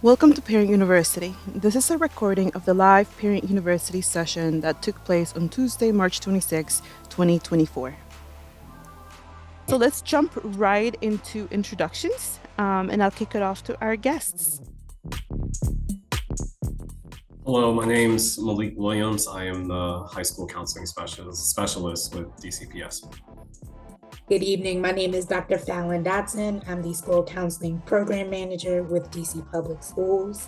Welcome to Parent University. This is a recording of the live Parent University session that took place on Tuesday, March 26, 2024. So let's jump right into introductions, and I'll kick it off to our guests. Hello, my name's Malik Williams. I am the high school counseling specialist with DCPS. Good evening. My name is Dr. Fallon Dotson. I'm the school counseling program manager with DC Public Schools.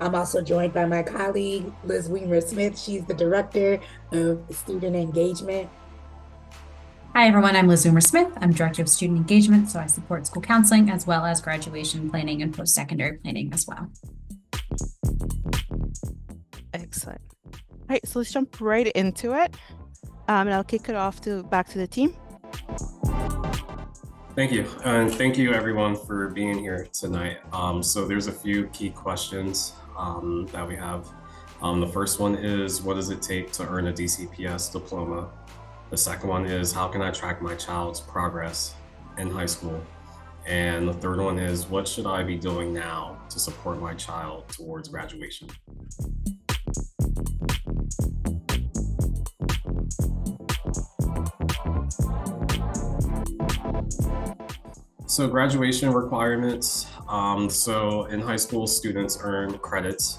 I'm also joined by my colleague, Liz Weimer-Smith. She's the director of student engagement. Hi, everyone. I'm Liz Weimer-Smith. I'm director of student engagement, so I support school counseling as well as graduation planning and post-secondary planning as well. Excellent. All right, so let's jump right into it. And I'll kick it off back to the team. Thank you. And thank you everyone for being here tonight. So there's a few key questions that we have. The first one is, what does it take to earn a DCPS diploma? The second one is, how can I track my child's progress in high school? And the third one is, what should I be doing now to support my child towards graduation? So graduation requirements. So in high school, students earn credits.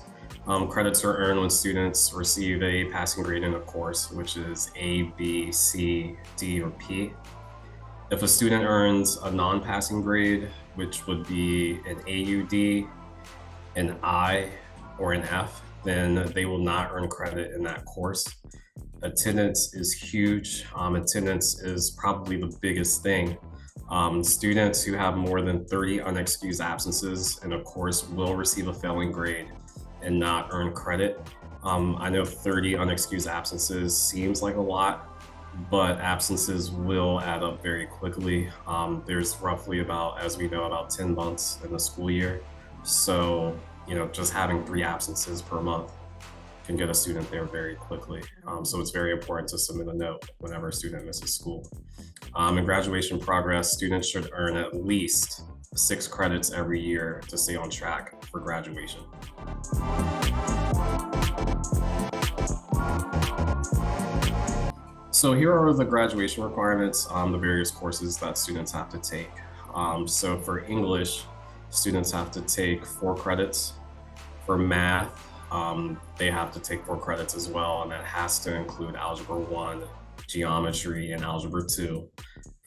Credits are earned when students receive a passing grade in a course, which is A, B, C, D, or P. If a student earns a non-passing grade, which would be an AUD, an I, or an F, then they will not earn credit in that course. Attendance is huge. Attendance is probably the biggest thing. Students who have more than 30 unexcused absences in a course will receive a failing grade and not earn credit. I know 30 unexcused absences seems like a lot, but absences will add up very quickly. There's roughly as we know, about 10 months in the school year. So, just having 3 absences per month can get a student there very quickly. So it's very important to submit a note whenever a student misses school. In graduation progress, students should earn at least 6 credits every year to stay on track for graduation. So here are the graduation requirements, the various courses that students have to take. So for English, students have to take 4 credits. For math, they have to take 4 credits as well, and that has to include Algebra 1, Geometry, and Algebra 2.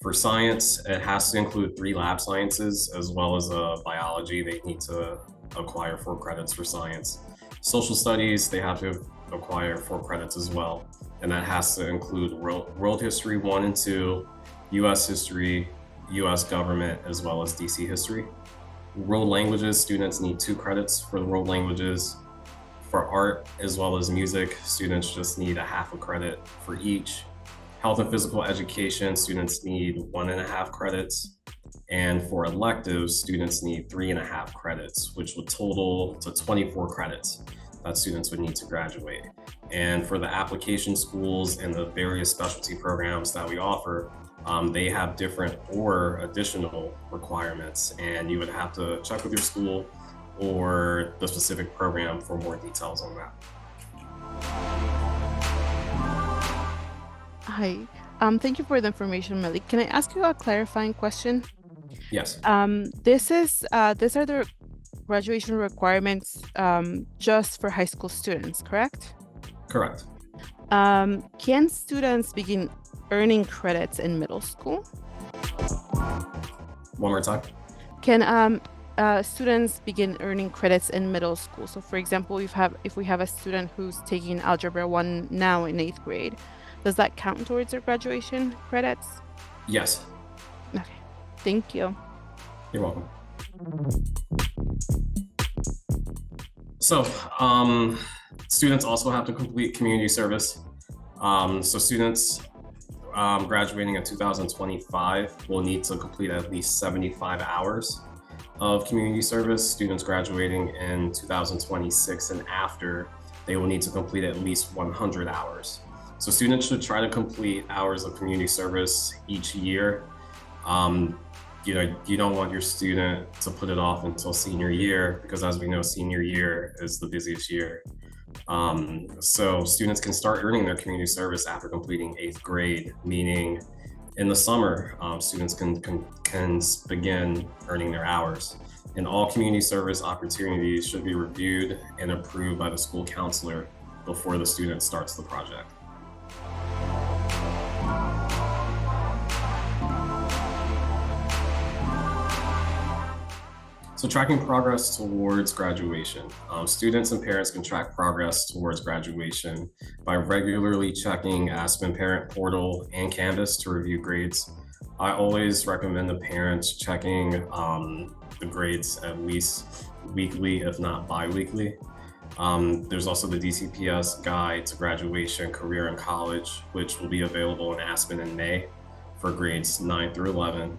For science, it has to include 3 lab sciences as well as biology. They need to acquire 4 credits for science. Social studies, they have to acquire 4 credits as well, and that has to include World History 1 and 2, US History, US Government, as well as DC History. World languages, students need 2 credits for the world languages. For art as well as music, students just need a half a credit for each. Health and physical education, students need 1.5 credits. And for electives, students need 3.5 credits, which would total to 24 credits that students would need to graduate. And for the application schools and the various specialty programs that we offer, they have different or additional requirements, and you would have to check with your school or the specific program for more details on that. Hi, thank you for the information, Malik. Can I ask you a clarifying question? Yes. These are the graduation requirements just for high school students, correct? Correct. Can students begin earning credits in middle school? One more time. Can students begin earning credits in middle school? So for example, if we have a student who's taking Algebra 1 now in 8th grade, does that count towards their graduation credits? Yes. Okay, thank you. You're welcome. So students also have to complete community service. So students graduating in 2025 will need to complete at least 75 hours of community service. Students graduating in 2026 and after, they will need to complete at least 100 hours. So students should try to complete hours of community service each year. you don't want your student to put it off until senior year, because as we know, senior year is the busiest year. So students can start earning their community service after completing 8th grade, meaning in the summer, students can begin earning their hours. And all community service opportunities should be reviewed and approved by the school counselor before the student starts the project. So tracking progress towards graduation. Students and parents can track progress towards graduation by regularly checking Aspen Parent Portal and Canvas to review grades. I always recommend the parents checking the grades at least weekly, if not bi-weekly. There's also the DCPS Guide to Graduation, Career, and College, which will be available in Aspen in May for grades 9 through 11.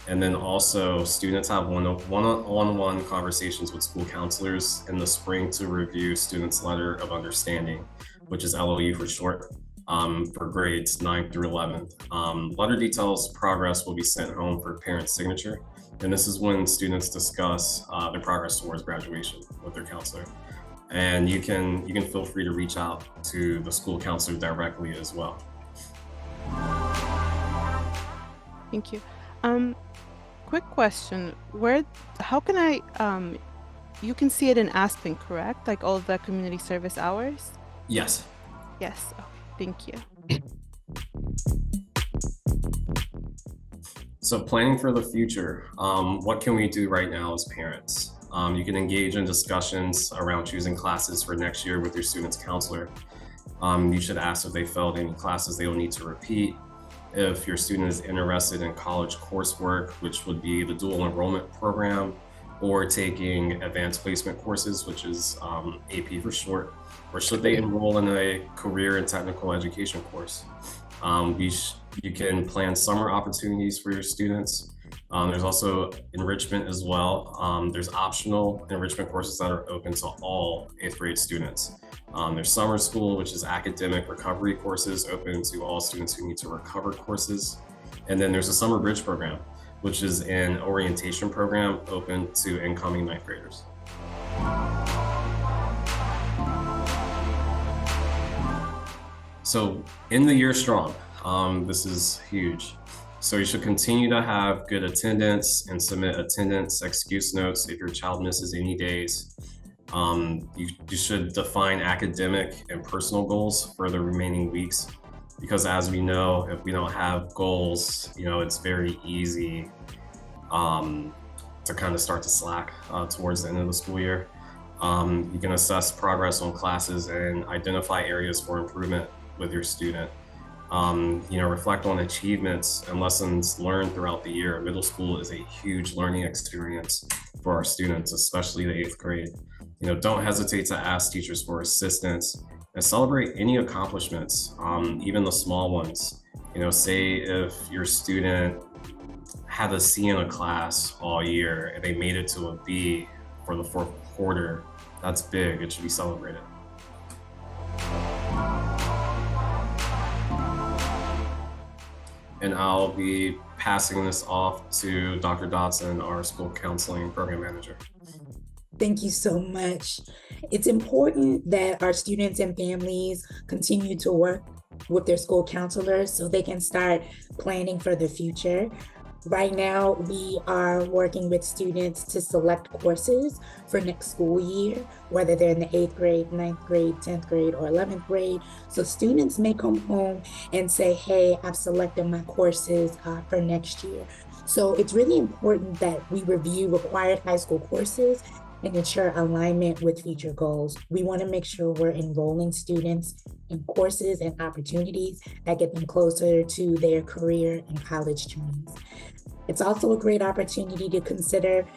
And then also students have one-on-one conversations with school counselors in the spring to review students' letter of understanding, which is LOU for short, for grades 9 through 11th. Letter details progress will be sent home for parent signature. And this is when students discuss their progress towards graduation with their counselor. And you can feel free to reach out to the school counselor directly as well. Thank you. Quick question, how can I, you can see it in Aspen, correct? Like all the community service hours? Yes. Yes, okay, thank you. So planning for the future, what can we do right now as parents? You can engage in discussions around choosing classes for next year with your student's counselor. You should ask if they failed any classes they will need to repeat. If your student is interested in college coursework, which would be the dual enrollment program, or taking advanced placement courses, which is AP for short, or should they enroll in a career and technical education course? You can plan summer opportunities for your students. There's also enrichment as well. There's optional enrichment courses that are open to all 8th grade students. There's summer school, which is academic recovery courses open to all students who need to recover courses. And then there's a summer bridge program, which is an orientation program open to incoming 9th graders. So in the year strong, this is huge. So you should continue to have good attendance and submit attendance excuse notes if your child misses any days. You should define academic and personal goals for the remaining weeks, because as we know, if we don't have goals, it's very easy to kind of start to slack towards the end of the school year. You can assess progress on classes and identify areas for improvement with your student. Reflect on achievements and lessons learned throughout the year. Middle school is a huge learning experience for our students, especially the 8th grade. Don't hesitate to ask teachers for assistance and celebrate any accomplishments, even the small ones. Say if your student had a C in a class all year and they made it to a B for the 4th quarter, that's big. It should be celebrated. And I'll be passing this off to Dr. Dodson, our school counseling program manager. Thank you so much. It's important that our students and families continue to work with their school counselors so they can start planning for the future. Right now, we are working with students to select courses for next school year, whether they're in the 8th grade, 9th grade, 10th grade, or 11th grade. So students may come home and say, hey, I've selected my courses for next year. So it's really important that we review required high school courses and ensure alignment with future goals. We want to make sure we're enrolling students in courses and opportunities that get them closer to their career and college dreams. It's also a great opportunity to consider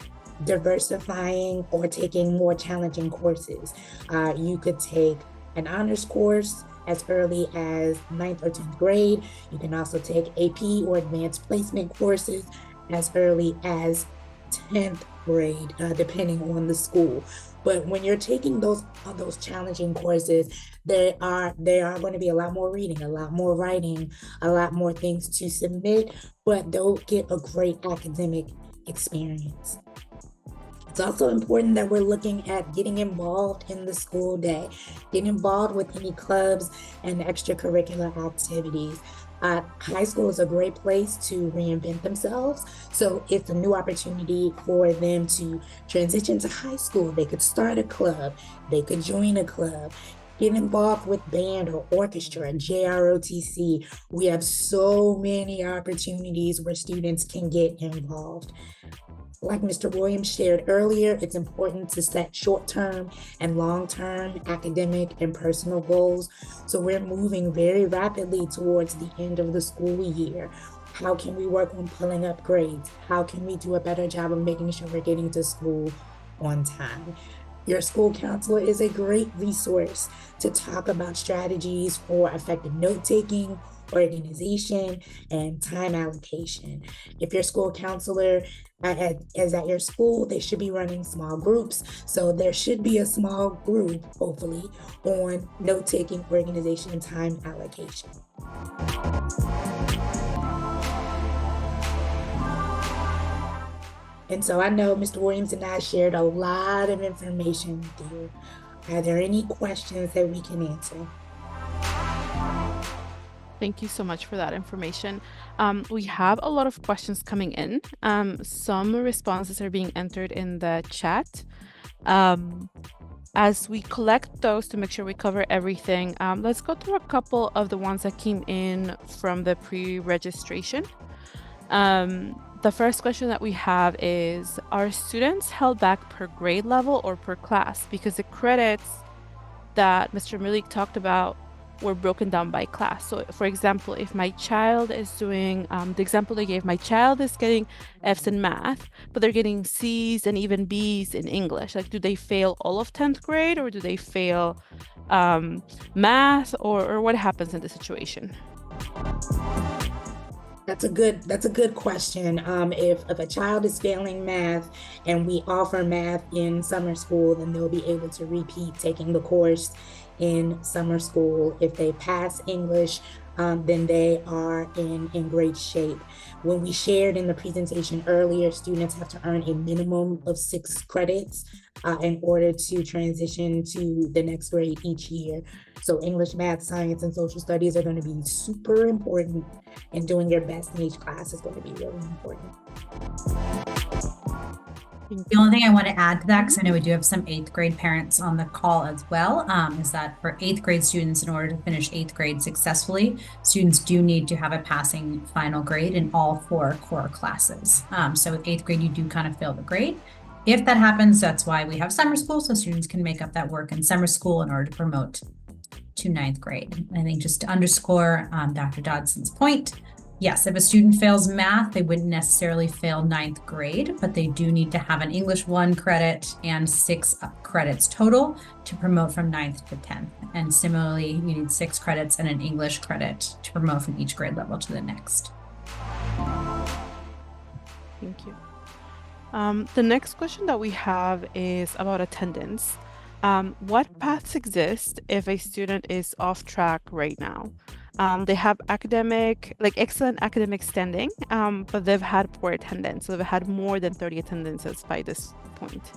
diversifying or taking more challenging courses. You could take an honors course as early as 9th or 10th grade. You can also take AP or advanced placement courses as early as 10th grade, depending on the school. But when you're taking those challenging courses, there are going to be a lot more reading, a lot more writing, a lot more things to submit, but they'll get a great academic experience. It's also important that we're looking at getting involved in the school day, getting involved with any clubs and extracurricular activities. High school is a great place to reinvent themselves. So it's a new opportunity for them to transition to high school. They could start a club, they could join a club, get involved with band or orchestra, JROTC. We have so many opportunities where students can get involved. Like Mr. Williams shared earlier, it's important to set short-term and long-term academic and personal goals. So we're moving very rapidly towards the end of the school year. How can we work on pulling up grades? How can we do a better job of making sure we're getting to school on time? Your school counselor is a great resource to talk about strategies for effective note-taking, organization, and time allocation. If your school counselor is at your school, they should be running small groups. So there should be a small group, hopefully, on note-taking, organization, and time allocation. And so I know Mr. Williams and I shared a lot of information with you. Are there any questions that we can answer? Thank you so much for that information. We have a lot of questions coming in. Some responses are being entered in the chat. As we collect those to make sure we cover everything, let's go through a couple of the ones that came in from the pre-registration. The first question that we have is, are students held back per grade level or per class? Because the credits that Mr. Malik talked about were broken down by class. So for example, if my child is doing, the example they gave, my child is getting F's in math, but they're getting C's and even B's in English. Like, do they fail all of 10th grade, or do they fail math, or what happens in this situation? That's a good question. If a child is failing math and we offer math in summer school, then they'll be able to repeat taking the course in summer school. If they pass English, then they are in great shape. When we shared in the presentation earlier, students have to earn a minimum of 6 credits in order to transition to the next grade each year. So English, math, science, and social studies are going to be super important, and doing your best in each class is going to be really important. The only thing I want to add to that, because I know we do have some 8th grade parents on the call as well, is that for 8th grade students, in order to finish 8th grade successfully, students do need to have a passing final grade in all 4 core classes. So with 8th grade, you do kind of fail the grade. If that happens, that's why we have summer school, so students can make up that work in summer school in order to promote to 9th grade. I think just to underscore Dr. Dodson's point, yes, if a student fails math, they wouldn't necessarily fail 9th grade, but they do need to have an English 1 credit and 6 credits total to promote from 9th to 10th. And similarly, you need 6 credits and an English credit to promote from each grade level to the next. Thank you. The next question that we have is about attendance. What paths exist if a student is off track right now? They have excellent academic standing, but they've had poor attendance. So they've had more than 30 attendances by this point.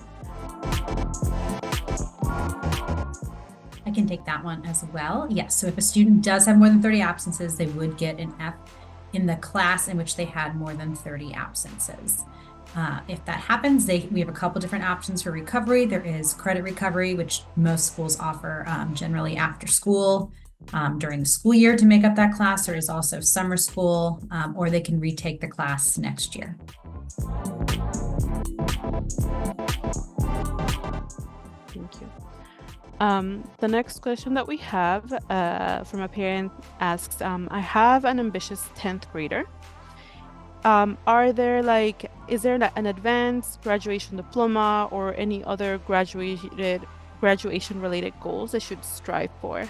I can take that one as well. Yes, so if a student does have more than 30 absences, they would get an F in the class in which they had more than 30 absences. If that happens, we have a couple different options for recovery. There is credit recovery, which most schools offer generally after school during the school year to make up that class. There is also summer school, or they can retake the class next year. Thank you. The next question that we have from a parent asks, I have an ambitious 10th grader. Is there an advanced graduation diploma or any other graduation related goals they should strive for?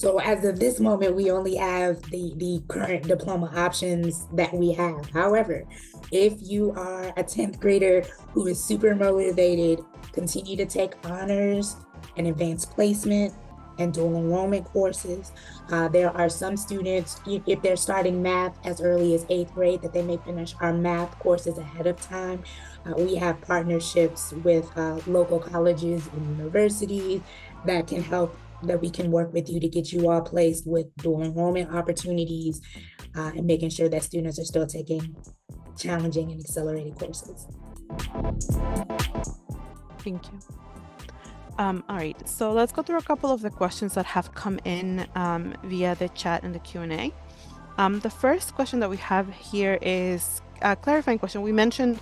So as of this moment, we only have the current diploma options that we have. However, if you are a 10th grader who is super motivated, continue to take honors and advanced placement and dual enrollment courses. There are some students, if they're starting math as early as 8th grade, that they may finish our math courses ahead of time. We have partnerships with local colleges and universities that can help, that we can work with you to get you all placed with dual enrollment opportunities, and making sure that students are still taking challenging and accelerated courses. Thank you. All right, so let's go through a couple of the questions that have come in via the chat and the Q&A. The first question that we have here is a clarifying question. We mentioned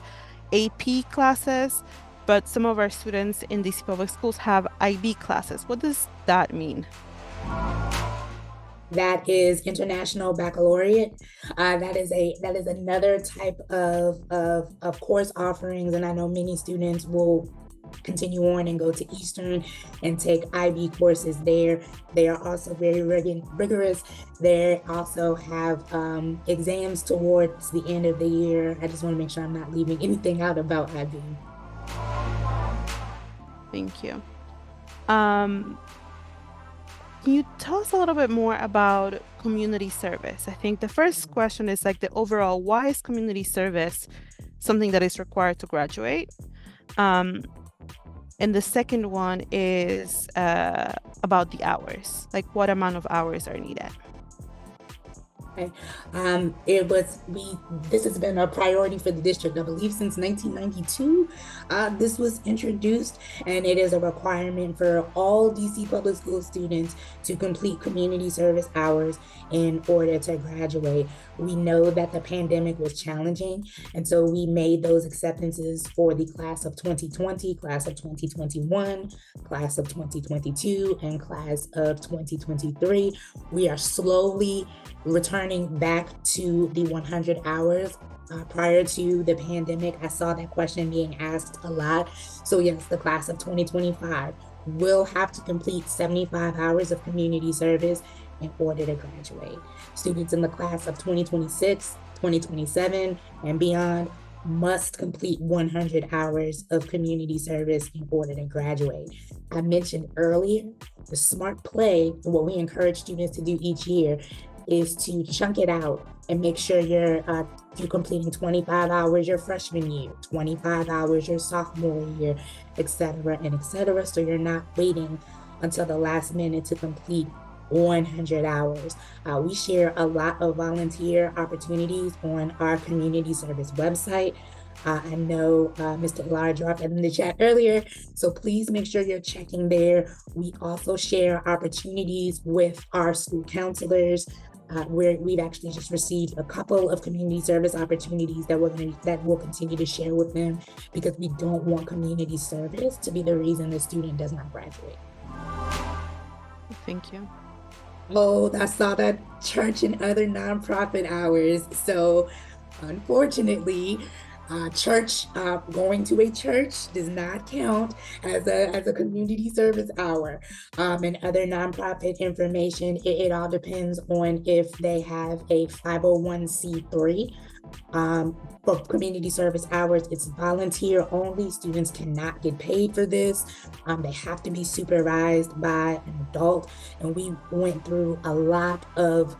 AP classes, but some of our students in DC public schools have IB classes. What does that mean? That is International Baccalaureate. That is another type of course offerings, and I know many students will continue on and go to Eastern and take IB courses there. They are also very rigorous. They also have exams towards the end of the year. I just want to make sure I'm not leaving anything out about IB. Thank you. Can you tell us a little bit more about community service? I think the first question is like the overall, why is community service something that is required to graduate? And the second one is about the hours, like what amount of hours are needed? Okay. This has been a priority for the district, I believe, since 1992. This was introduced, and it is a requirement for all DC public school students to complete community service hours in order to graduate. We know that the pandemic was challenging, and so we made those acceptances for the class of 2020, class of 2021, class of 2022, and class of 2023. We are slowly returning back to the 100 hours. Prior to the pandemic, I saw that question being asked a lot. So yes, the class of 2025 will have to complete 75 hours of community service in order to graduate. Students in the class of 2026, 2027, and beyond must complete 100 hours of community service in order to graduate. I mentioned earlier the smart play, and what we encourage students to do each year is to chunk it out and make sure you're completing 25 hours your freshman year, 25 hours your sophomore year, et cetera, and et cetera. So you're not waiting until the last minute to complete 100 hours. We share a lot of volunteer opportunities on our community service website. I know Mr. Ilar dropped it in the chat earlier, so please make sure you're checking there. We also share opportunities with our school counselors, where we've actually just received a couple of community service opportunities that we'll continue to share with them, because we don't want community service to be the reason the student does not graduate. Thank you. Oh, I saw that church and other nonprofit hours. So unfortunately, going to a church does not count as a community service hour. And other nonprofit information, it all depends on if they have a 501c3. For community service hours, it's volunteer only. Students cannot get paid for this. They have to be supervised by an adult. And we went through a lot of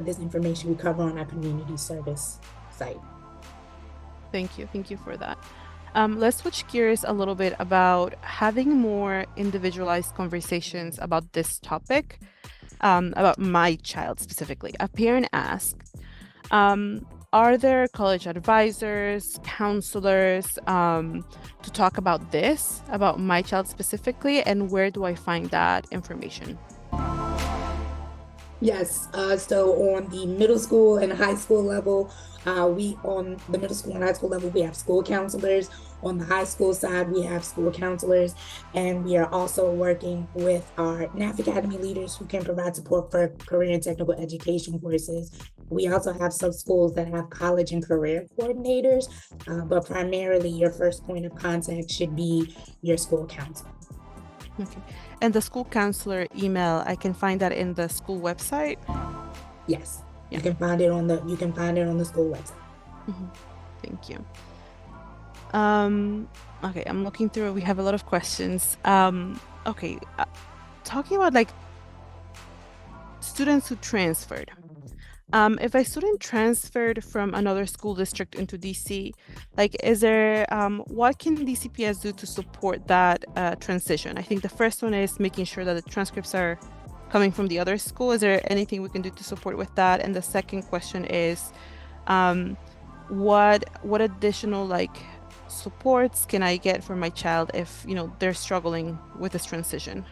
this information we cover on our community service site. Thank you. Thank you for that. Let's switch gears a little bit about having more individualized conversations about this topic, about my child specifically. A parent asked, are there college advisors, counselors to talk about this, about my child specifically, and where do I find that information? Yes, so on the middle school and high school level, on the middle school and high school level, we have school counselors. On the high school side, we have school counselors, and we are also working with our NAF Academy leaders who can provide support for career and technical education courses. We also have some schools that have college and career coordinators, but primarily your first point of contact should be your school counselor. Okay. And the school counselor email, I can find that in the school website? Yes, Yeah. you can find it on the school website. Thank you. Okay, I'm looking through it. We have a lot of questions. Okay, talking about like students who transferred. If a student transferred from another school district into DC, like, is there, what can DCPS do to support that transition? I think the first one is making sure that the transcripts are coming from the other school. Is there anything we can do to support with that? And the second question is, what additional like supports can I get for my child if, you know, they're struggling with this transition?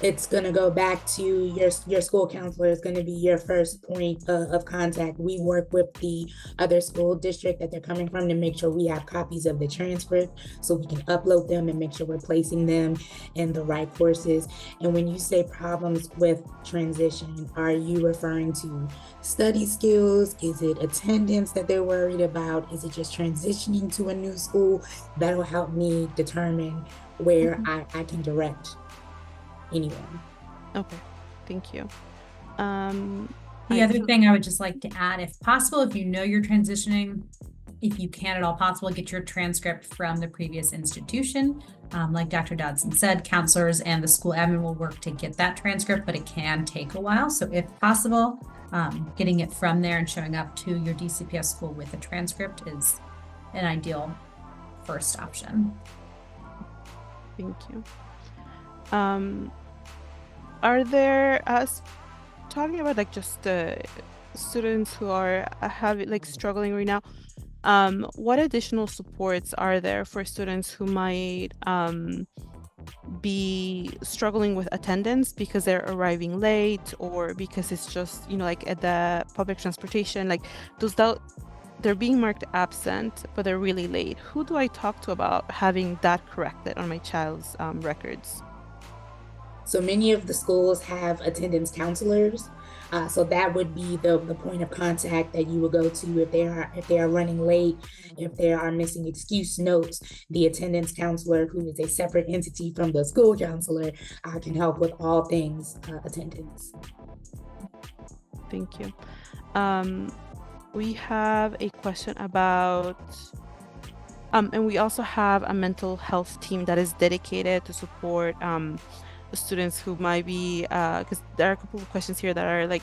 It's going to go back to your school counselor is going to be your first point of contact. We work with the other school district that they're coming from to make sure we have copies of the transcript so we can upload them and make sure we're placing them in the right courses. And when you say problems with transition, are you referring to study skills? Is it attendance that they're worried about? Is it just transitioning to a new school? That'll help me determine where I can direct anyone. Okay, thank you. The other thing I would just like to add, if possible, if you know you're transitioning, if you can at all possible, get your transcript from the previous institution. Like Dr. Dodson said, counselors and the school admin will work to get that transcript, but it can take a while. So if possible, getting it from there and showing up to your DCPS school with a transcript is an ideal first option. Thank you. Are there talking about like just the students who are having like struggling right now, what additional supports are there for students who might be struggling with attendance because they're arriving late, or because it's just, you know, like at the public transportation, like they're being marked absent but they're really late? Who do I talk to about having that corrected on my child's records? So many of the schools have attendance counselors. So that would be the point of contact that you would go to if they are running late, if they are missing excuse notes. The attendance counselor, who is a separate entity from the school counselor, can help with all things attendance. Thank you. We have a question about, and we also have a mental health team that is dedicated to support the students who might be, because there are a couple of questions here that are like,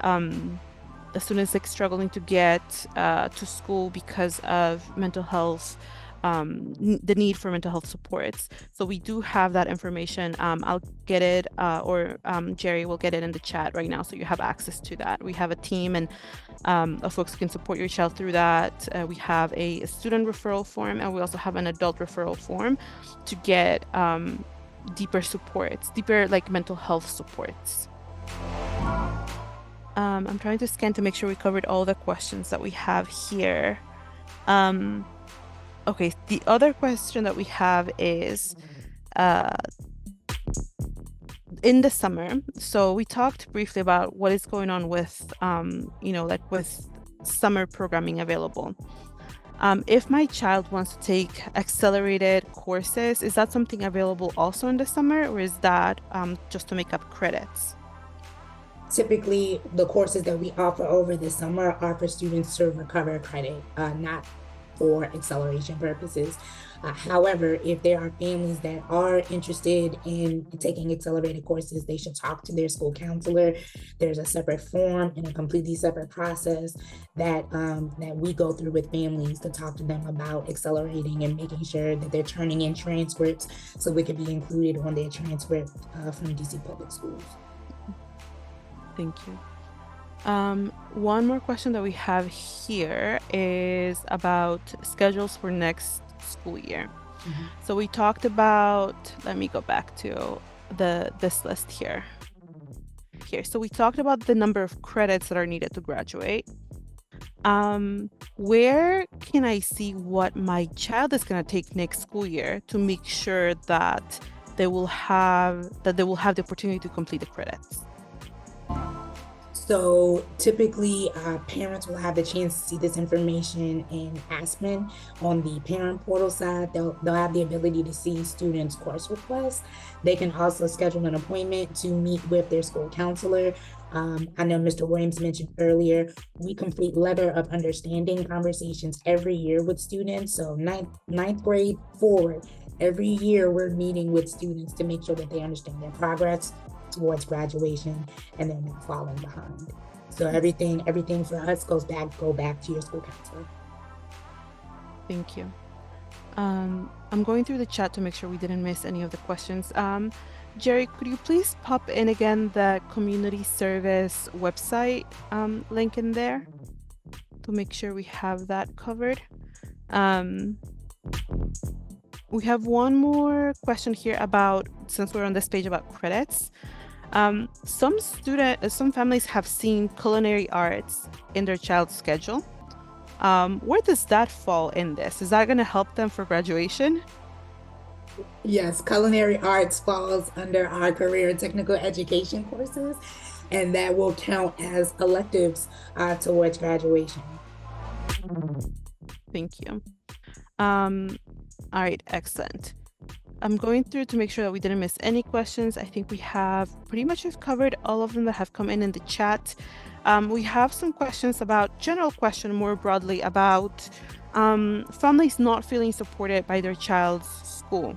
the students like struggling to get to school because of mental health, the need for mental health supports. So we do have that information. I'll get it, or Jerry will get it in the chat right now, so you have access to that. We have a team and of folks who can support your child through that. We have a student referral form, and we also have an adult referral form to get deeper supports, deeper like mental health supports. I'm trying to scan to make sure we covered all the questions that we have here. Okay, the other question that we have is in the summer. So we talked briefly about what is going on with, you know, like with summer programming available. If my child wants to take accelerated courses, is that something available also in the summer, or is that just to make up credits? Typically, the courses that we offer over the summer are for students to recover credit, not for acceleration purposes. However, if there are families that are interested in taking accelerated courses, they should talk to their school counselor. There's a separate form and a completely separate process that we go through with families to talk to them about accelerating and making sure that they're turning in transcripts so we can be included on their transcript from DC Public Schools. Thank you. One more question that we have here is about schedules for next school year. So we talked about, let me go back to this list here. So we talked about the number of credits that are needed to graduate. Where can I see what my child is going to take next school year to make sure that they will have the opportunity to complete the credits? So typically, parents will have the chance to see this information in Aspen on the parent portal side. They'll have the ability to see students' course requests. They can also schedule an appointment to meet with their school counselor. I know Mr. Williams mentioned earlier, we complete letter of understanding conversations every year with students. So ninth grade forward, every year we're meeting with students to make sure that they understand their progress towards graduation and they're not falling behind. So everything for us go back to your school counselor. Thank you. I'm going through the chat to make sure we didn't miss any of the questions. Jerry, could you please pop in again the community service website link in there to make sure we have that covered? We have one more question here about, since we're on this page about credits. Some families have seen culinary arts in their child's schedule. Where does that fall in this? Is that going to help them for graduation? Yes, culinary arts falls under our career and technical education courses, and that will count as electives towards graduation. Thank you. All right, excellent. I'm going through to make sure that we didn't miss any questions. I think we have pretty much covered all of them that have come in the chat. We have some questions about, general question more broadly about families not feeling supported by their child's school.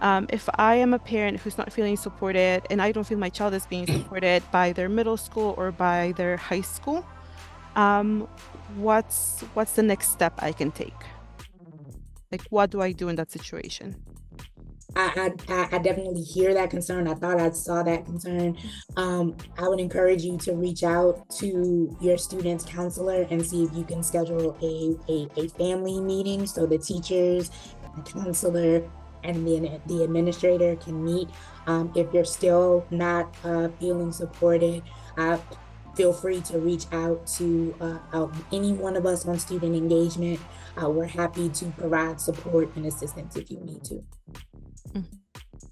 If I am a parent who's not feeling supported and I don't feel my child is being supported by their middle school or by their high school, what's the next step I can take? Like, what do I do in that situation? I definitely hear that concern. I thought I saw that concern. I would encourage you to reach out to your student's counselor and see if you can schedule a family meeting so the teachers, the counselor, and the administrator can meet. If you're still not feeling supported, feel free to reach out to any one of us on student engagement. We're happy to provide support and assistance if you need to.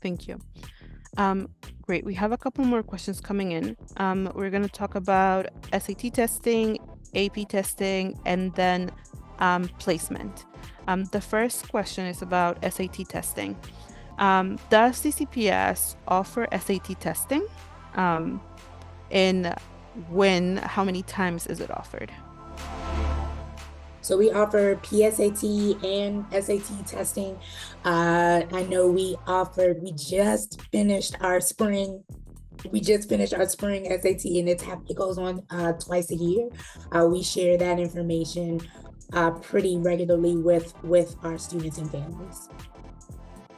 Thank you. Great. We have a couple more questions coming in. We're going to talk about SAT testing, AP testing, and then placement. The first question is about SAT testing. Does DCPS offer SAT testing? And when, how many times is it offered? So we offer PSAT and SAT testing. I know we just finished our spring SAT, and it goes on twice a year. We share that information pretty regularly with our students and families.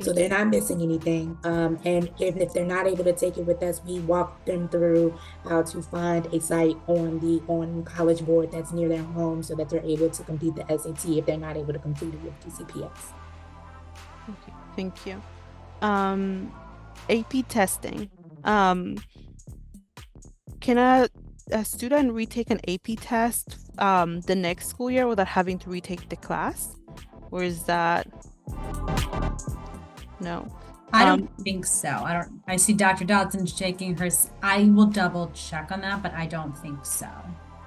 So they're not missing anything. And if they're not able to take it with us, we walk them through how to find a site on College Board that's near their home so that they're able to complete the SAT if they're not able to complete it with DCPS. Okay, thank you. AP testing. Can a student retake an AP test the next school year without having to retake the class? Or is that... No. I don't think so. I see Dr. Dodson shaking her. I will double check on that, but I don't think so.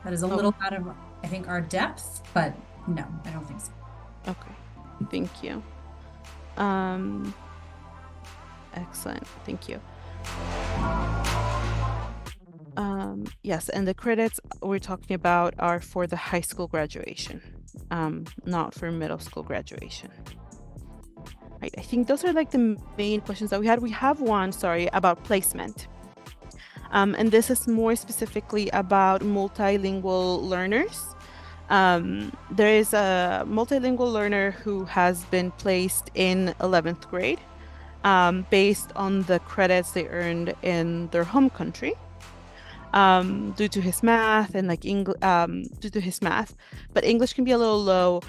That is a little out of, I think, our depth, but no, I don't think so. Okay, thank you. Excellent, thank you. Yes, and the credits we're talking about are for the high school graduation, not for middle school graduation. Right, I think those are like the main questions that we had. We have one, sorry, about placement. And this is more specifically about multilingual learners. There is a multilingual learner who has been placed in 11th grade based on the credits they earned in their home country due to his math and like due to his math, but English can be a little low.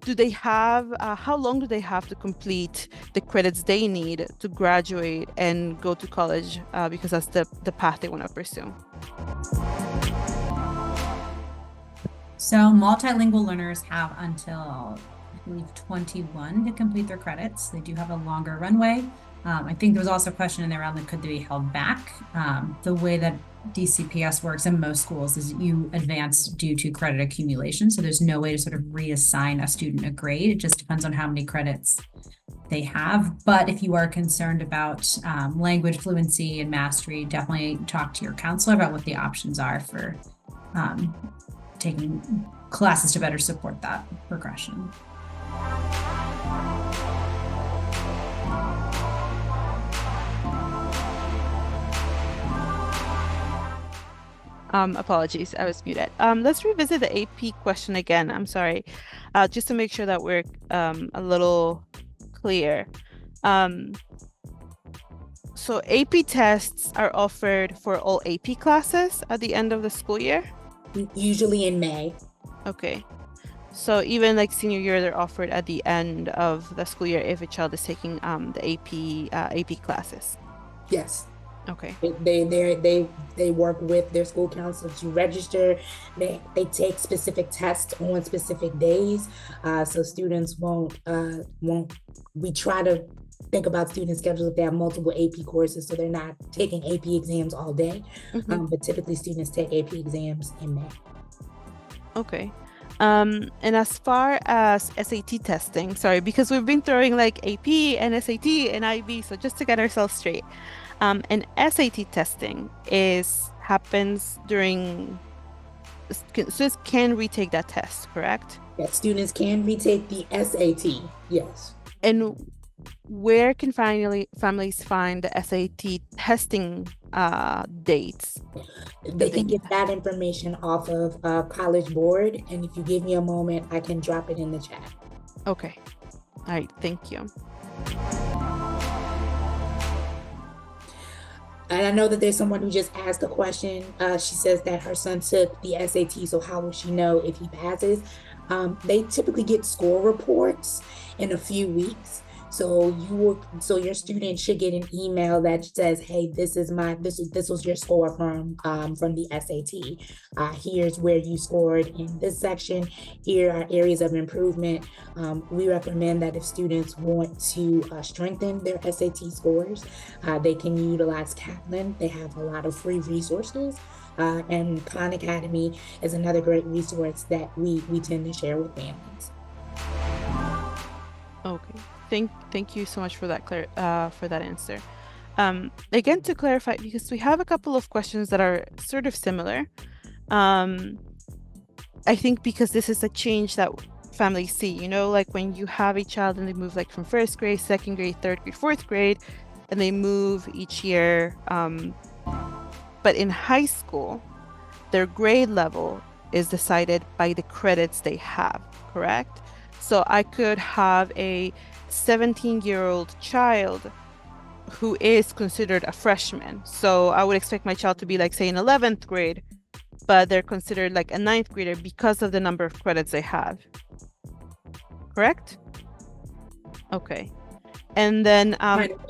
Do they have, how long do they have to complete the credits they need to graduate and go to college because that's the path they want to pursue? So multilingual learners have until, I believe, 21 to complete their credits. They do have a longer runway. I think there was also a question in there around could they be held back? The way that DCPS works in most schools is you advance due to credit accumulation. So there's no way to sort of reassign a student a grade. It just depends on how many credits they have. But if you are concerned about language fluency and mastery, definitely talk to your counselor about what the options are for taking classes to better support that progression. Apologies, I was muted. Let's revisit the AP question again. I'm sorry, just to make sure that we're a little clear. So AP tests are offered for all AP classes at the end of the school year? Usually in May. Okay. So even like senior year, they're offered at the end of the school year if a child is taking the AP classes. Yes. Okay. They work with their school counselor to register. They take specific tests on specific days, so students won't. We try to think about student schedules if they have multiple AP courses, so they're not taking AP exams all day. But typically, students take AP exams in May. Okay. And as far as SAT testing, sorry, because we've been throwing like AP and SAT and IB, so just to get ourselves straight. And SAT testing happens during, students can retake that test, correct? Yes, students can retake the SAT, yes. And where can families find the SAT testing dates? They can get that information off of College Board, and if you give me a moment, I can drop it in the chat. Okay. All right, thank you. And I know that there's someone who just asked a question. She says that her son took the SAT, so how will she know if he passes? They typically get score reports in a few weeks. So your student should get an email that says, "Hey, this was your score from the SAT. Here's where you scored in this section. Here are areas of improvement." We recommend that if students want to strengthen their SAT scores, they can utilize Kaplan. They have a lot of free resources. And Khan Academy is another great resource that we tend to share with families. Okay. Thank you so much for that answer. Again, to clarify, because we have a couple of questions that are sort of similar. I think because this is a change that families see, like when you have a child and they move like from first grade, second grade, third grade, fourth grade, and they move each year. But in high school, their grade level is decided by the credits they have, correct? So I could have a 17-year-old child who is considered a freshman. So I would expect my child to be like, say, in 11th grade, but they're considered like a 9th grader because of the number of credits they have. Correct? Okay. And then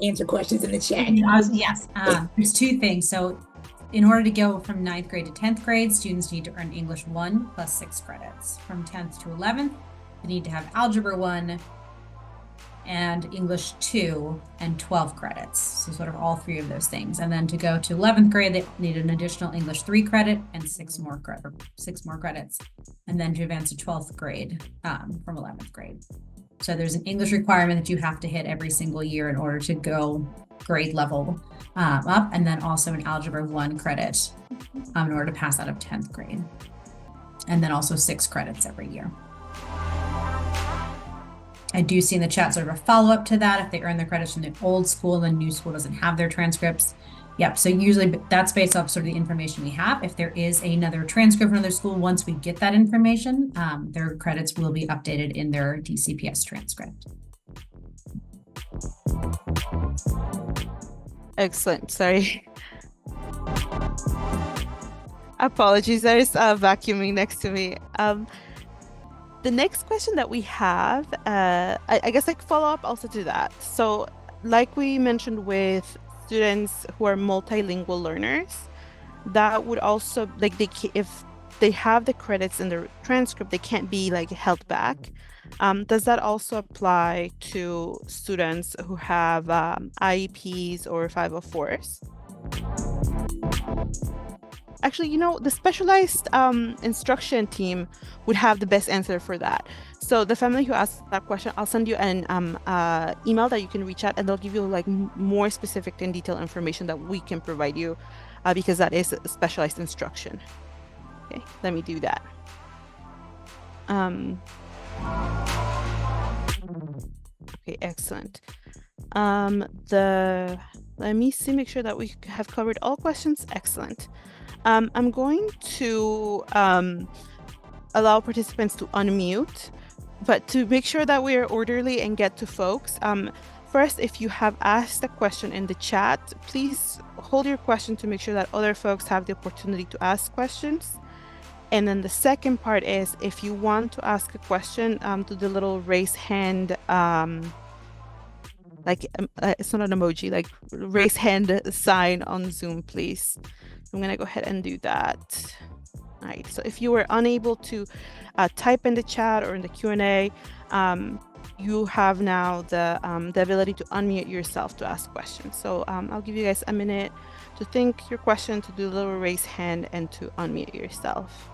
answer questions in the chat. Yes, there's two things. So in order to go from 9th grade to 10th grade, students need to earn English 1 plus 6 credits. From 10th to 11th, they need to have Algebra 1 and English 2 and 12 credits. So sort of all three of those things. And then to go to 11th grade, they need an additional English 3 credit and 6 more credits. And then to advance to 12th grade from 11th grade. So there's an English requirement that you have to hit every single year in order to go grade level up, and then also an Algebra 1 credit in order to pass out of 10th grade. And then also 6 credits every year. I do see in the chat sort of a follow-up to that. If they earn their credits from the old school, the new school doesn't have their transcripts. Yep, so usually that's based off sort of the information we have. If there is another transcript from another school, once we get that information, their credits will be updated in their DCPS transcript. Excellent, sorry. Apologies, there's vacuuming next to me. The next question that we have, I guess like follow up also to that. So like we mentioned with students who are multilingual learners, that would also, like if they have the credits in the transcript, they can't be like held back. Does that also apply to students who have IEPs or 504s? Actually, the specialized instruction team would have the best answer for that. So the family who asked that question, I'll send you an email that you can reach out, and they'll give you like more specific and detailed information that we can provide you, because that is specialized instruction. Okay, let me do that. Okay, excellent. Let me see, make sure that we have covered all questions. Excellent. I'm going to allow participants to unmute, but to make sure that we are orderly and get to folks, first, if you have asked a question in the chat, please hold your question to make sure that other folks have the opportunity to ask questions. And then the second part is, if you want to ask a question, do the little raise hand, it's not an emoji, like raise hand sign on Zoom, please. I'm gonna go ahead and do that. All right, so if you were unable to type in the chat or in the Q&A, you have now the ability to unmute yourself to ask questions. So I'll give you guys a minute to think your question, to do the little raise hand, and to unmute yourself.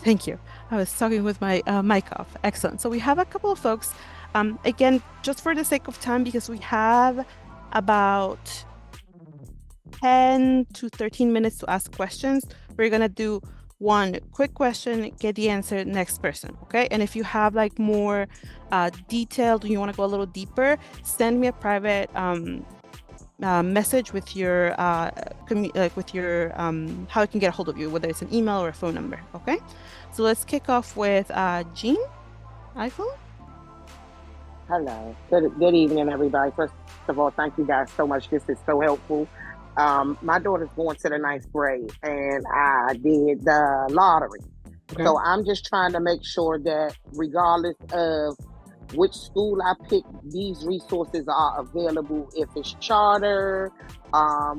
Thank you. I was talking with my mic off. Excellent. So we have a couple of folks. Again, just for the sake of time, because we have about 10 to 13 minutes to ask questions, we're going to do one quick question, get the answer, next person, okay? And if you have like more detailed, you want to go a little deeper, send me a private message with your how I can get a hold of you, whether it's an email or a phone number. Okay, so let's kick off with Jean iPhone. Hello, good evening, everybody. First of all, thank you guys so much. This is so helpful. My daughter's going to the 9th grade, and I did the lottery. Okay. So I'm just trying to make sure that regardless of which school I pick, these resources are available. If it's charter,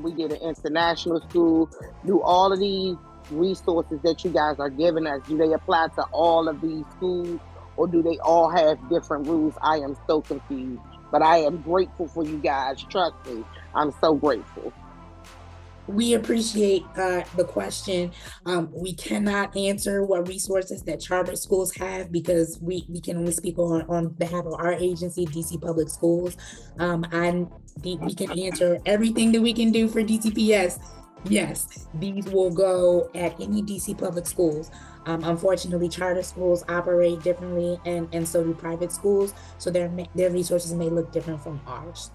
we did an international school, do all of these resources that you guys are giving us, do they apply to all of these schools, or do they all have different rules? I am so confused, but I am grateful for you guys. Trust me, I'm so grateful. We appreciate the question. We cannot answer what resources that charter schools have, because we can only speak on behalf of our agency, DC Public Schools. We can answer everything that we can do for DCPS. Yes, these will go at any DC Public Schools. Unfortunately, charter schools operate differently, and so do private schools. So their resources may look different from ours.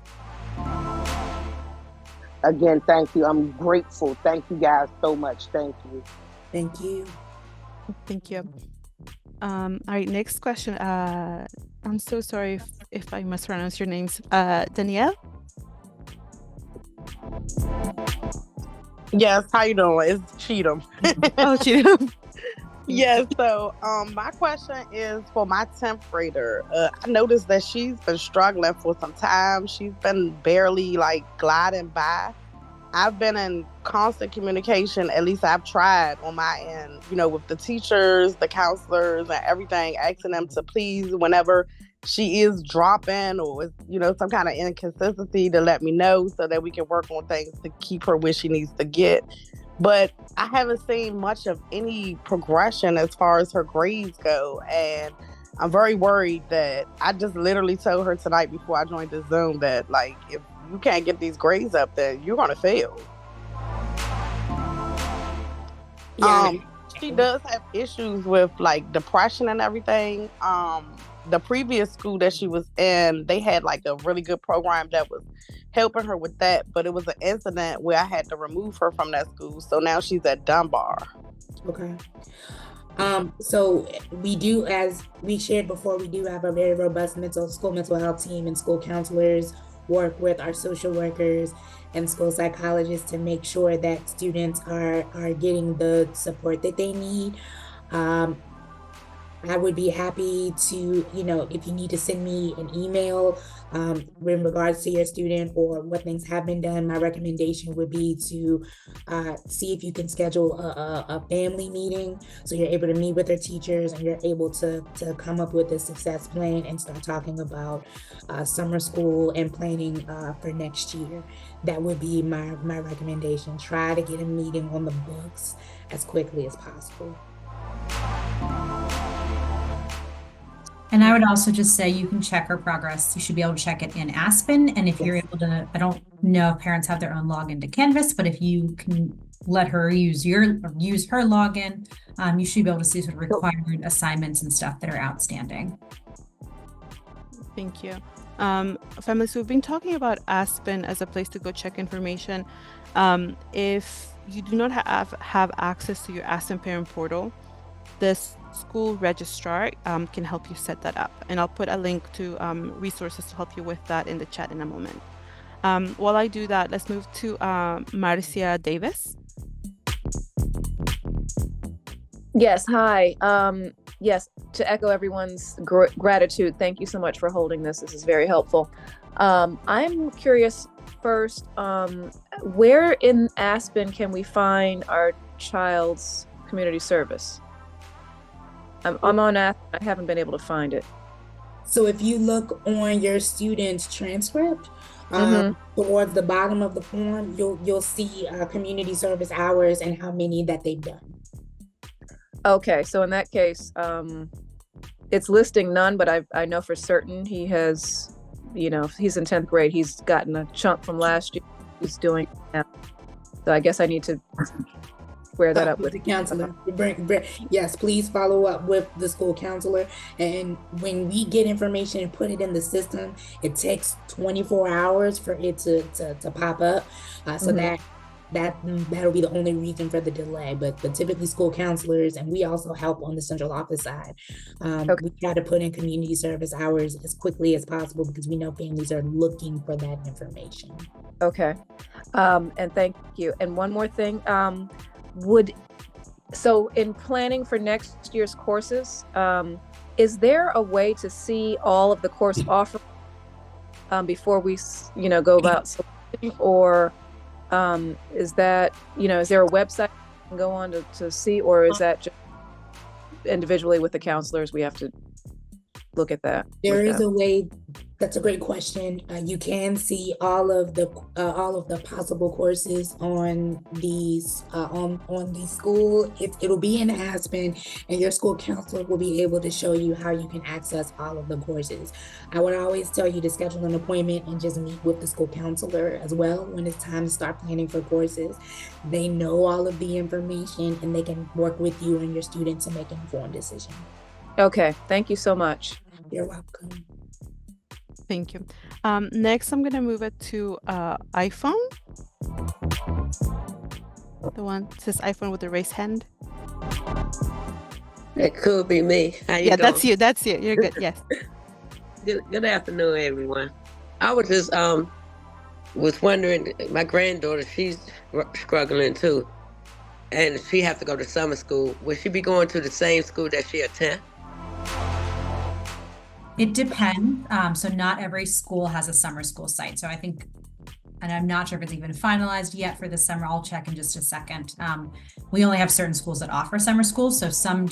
Again, thank you. I'm grateful. Thank you guys so much. Thank you. Thank you. Thank you. All right, next question. I'm so sorry if I mispronounce your names. Danielle? Yes, how you doing? It's Cheatham. Oh, Cheatham. Yes, so my question is for my 10th grader. I noticed that she's been struggling for some time. She's been barely like gliding by. I've been in constant communication, at least I've tried on my end, with the teachers, the counselors, and everything, asking them to please, whenever she is dropping or, some kind of inconsistency, to let me know so that we can work on things to keep her where she needs to get. But I haven't seen much of any progression as far as her grades go. And I'm very worried that I just literally told her tonight before I joined the Zoom that, like, if you can't get these grades up, then you're going to fail. Yeah. She does have issues with, like, depression and everything. The previous school that she was in, they had, like, a really good program that was helping her with that. But it was an incident where I had to remove her from that school. So now she's at Dunbar. Okay. So we do, as we shared before, we do have a very robust school mental health team, and school counselors work with our social workers and school psychologists to make sure that students are getting the support that they need. I would be happy to, if you need to send me an email in regards to your student or what things have been done, my recommendation would be to see if you can schedule a family meeting so you're able to meet with their teachers and you're able to come up with a success plan and start talking about summer school and planning for next year. That would be my recommendation. Try to get a meeting on the books as quickly as possible. And I would also just say you can check her progress. You should be able to check it in Aspen. And if you're able to, I don't know if parents have their own login to Canvas, but if you can let her use her login, you should be able to see sort of required assignments and stuff that are outstanding. Thank you. Families, we've been talking about Aspen as a place to go check information. If you do not have access to your Aspen parent portal, this school registrar can help you set that up, and I'll put a link to resources to help you with that in the chat in a moment. While I do that, let's move to Marcia Davis. Yes, hi. Yes, to echo everyone's gratitude, thank you so much for holding this. This is very helpful. I'm curious first, where in Aspen can we find our child's community service? I'm on Aspen. I haven't been able to find it. So if you look on your student's transcript, towards the bottom of the form, you'll see community service hours and how many that they've done. Okay, so in that case, it's listing none, but I know for certain he has, he's in 10th grade. He's gotten a chunk from last year. He's doing it now. So I guess I need to square that up with the counselor. Yes, please follow up with the school counselor. And when we get information and put it in the system, it takes 24 hours for it to pop up. So that'll be the only reason for the delay. But typically school counselors, and we also help on the central office side. We try to put in community service hours as quickly as possible because we know families are looking for that information. Okay. And thank you. And one more thing, so in planning for next year's courses, is there a way to see all of the course offerings before we, go about selecting, or is that, is there a website you can go on to see, or is that just individually with the counselors? We have to look at that. There is a way. That's a great question. You can see all of the possible courses on these on the school. It'll be in Aspen, and your school counselor will be able to show you how you can access all of the courses. I would always tell you to schedule an appointment and just meet with the school counselor as well when it's time to start planning for courses. They know all of the information, and they can work with you and your student to make an informed decision. Okay, thank you so much. You're welcome. Thank you. Next, I'm going to move it to iPhone. The one that says iPhone with the raised hand. That could be me. How you doing? That's you. That's you. You're good. Yes. Good afternoon, everyone. I was just was wondering, my granddaughter, she's struggling too, and she has to go to summer school. Will she be going to the same school that she attends? It depends. So not every school has a summer school site. So I think, and I'm not sure if it's even finalized yet for this summer. I'll check in just a second. We only have certain schools that offer summer school. So some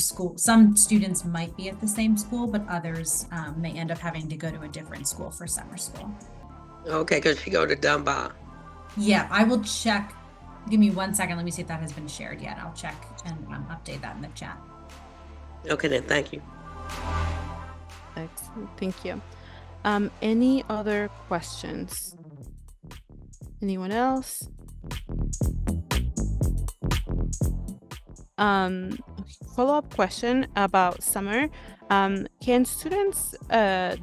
students might be at the same school, but others may end up having to go to a different school for summer school. Okay, because she go to Dunbar. Yeah, I will check. Give me 1 second. Let me see if that has been shared yet. I'll check and update that in the chat. Okay, then. Thank you. Excellent. Thank you. Any other questions? Anyone else? Follow-up question about summer. Can students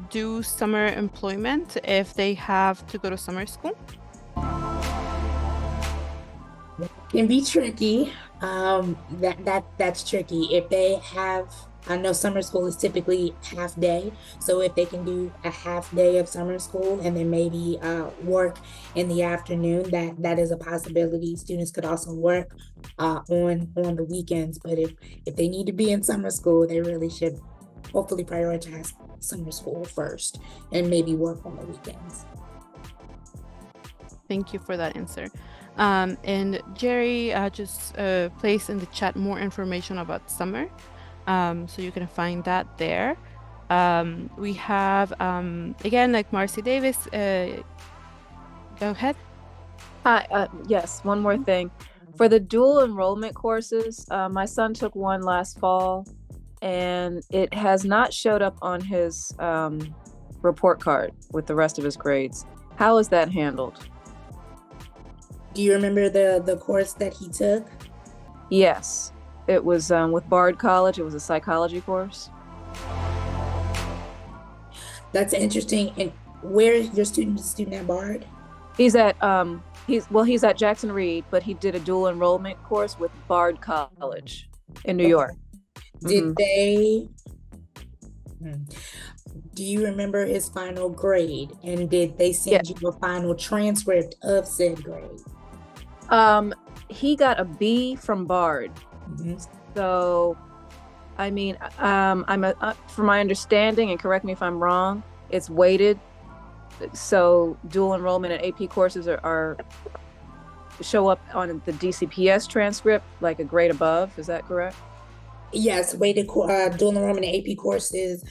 do summer employment if they have to go to summer school? Can be tricky. That's tricky. If they have, I know summer school is typically half day. So if they can do a half day of summer school and then maybe work in the afternoon, that is a possibility. Students could also work on the weekends. But if they need to be in summer school, they really should hopefully prioritize summer school first and maybe work on the weekends. Thank you for that answer. And Jerry just placed in the chat more information about summer. So you can find that there. We have, again, like Marcy Davis, go ahead. Hi, yes, one more thing. For the dual enrollment courses, my son took one last fall and it has not showed up on his report card with the rest of his grades. How is that handled? Do you remember the course that he took? Yes, it was with Bard College. It was a psychology course. That's interesting. And where is your student at Bard? He's at he's at Jackson Reed, but he did a dual enrollment course with Bard College in New York. Did they? Do you remember his final grade? And did they send you a final transcript of said grade? He got a B from Bard. So, I mean, from my understanding, and correct me if I'm wrong, it's weighted. So dual enrollment and AP courses are show up on the DCPS transcript like a grade above. Is that correct? Yes, weighted dual enrollment and AP courses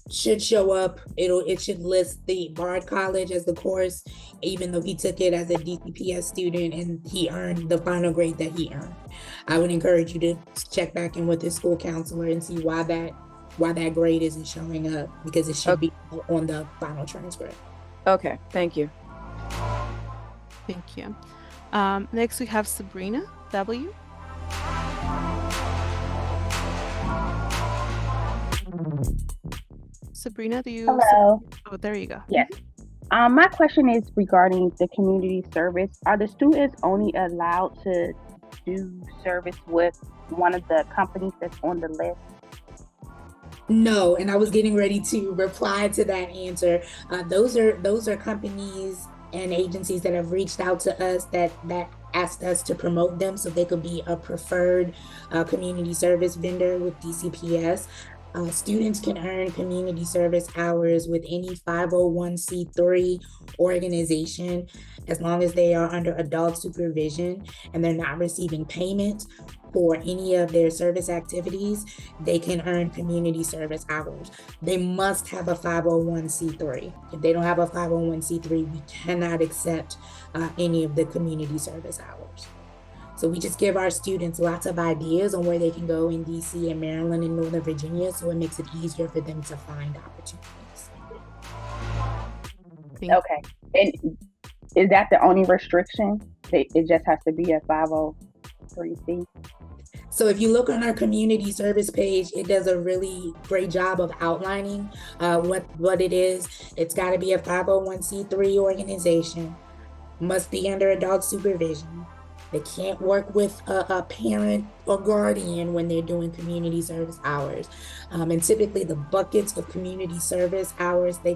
should show up. It should list the Bard College as the course, even though he took it as a DCPS student and he earned the final grade that he earned. I would encourage you to check back in with his school counselor and see why that grade isn't showing up, because it should be on the final transcript. Okay, thank you. Thank you. Next we have Sabrina W. Sabrina, do you? Hello. Oh, there you go. Yes. My question is regarding the community service. Are the students only allowed to do service with one of the companies that's on the list? No, and I was getting ready to reply to that answer. Those are companies and agencies that have reached out to us that asked us to promote them so they could be a preferred community service vendor with DCPS. Students can earn community service hours with any 501c3 organization as long as they are under adult supervision and they're not receiving payment for any of their service activities. They can earn community service hours. They must have a 501c3. If they don't have a 501c3, we cannot accept any of the community service hours. So we just give our students lots of ideas on where they can go in DC and Maryland and Northern Virginia, so it makes it easier for them to find opportunities. Okay. And is that the only restriction? It just has to be a 503C? So if you look on our community service page, it does a really great job of outlining what it is. It's got to be a 501c3 organization, must be under adult supervision. They can't work with a parent or guardian when they're doing community service hours. And typically the buckets of community service hours, they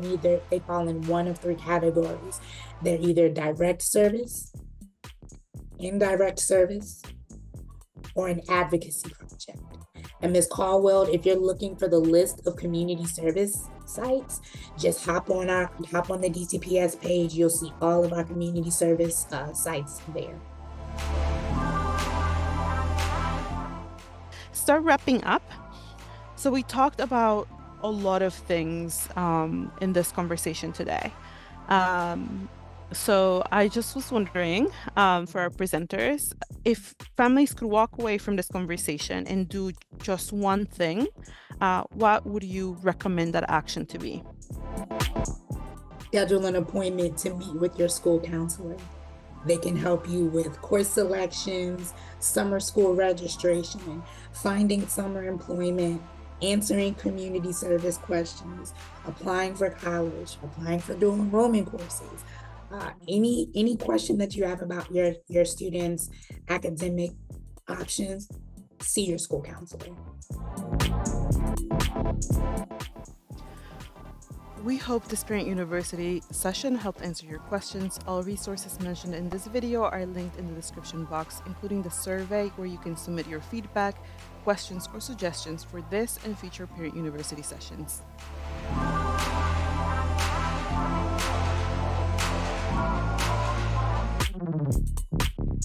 fall in one of three categories. They're either direct service, indirect service, or an advocacy project. And Ms. Caldwell, if you're looking for the list of community service sites, just hop on the DCPS page. You'll see all of our community service sites there. Start wrapping up. So we talked about a lot of things in this conversation today. So I just was wondering for our presenters, if families could walk away from this conversation and do just one thing, what would you recommend that action to be? Schedule an appointment to meet with your school counselor. They can help you with course selections, summer school registration, finding summer employment, answering community service questions, applying for college, applying for dual enrollment courses. Any question that you have about your students' academic options, see your school counselor. We hope this Parent University session helped answer your questions. All resources mentioned in this video are linked in the description box, including the survey where you can submit your feedback, questions, or suggestions for this and future Parent University sessions.